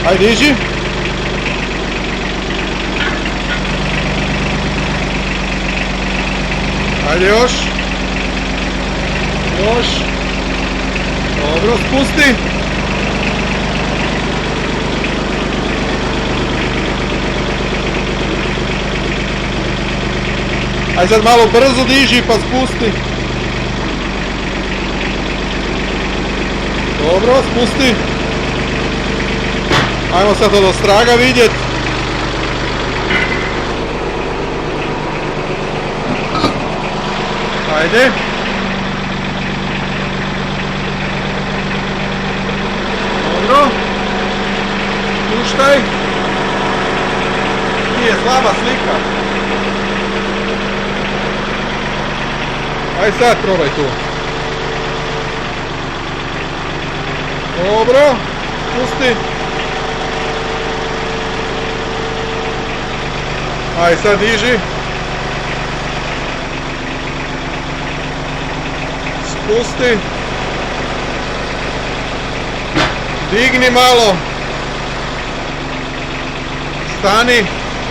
Ajde, diži. Ajde još. Još. Dobro, spusti. Ajde sad malo brzo diži pa spusti. Dobro, spusti. Ajmo sad od ostraga vidjet. Ajde. Dobro. Puštaj. Nije slaba slika. Ajde sad probaj tu. Dobro. Pusti. Ajde sad diži. Spusti. Digni malo. Stani.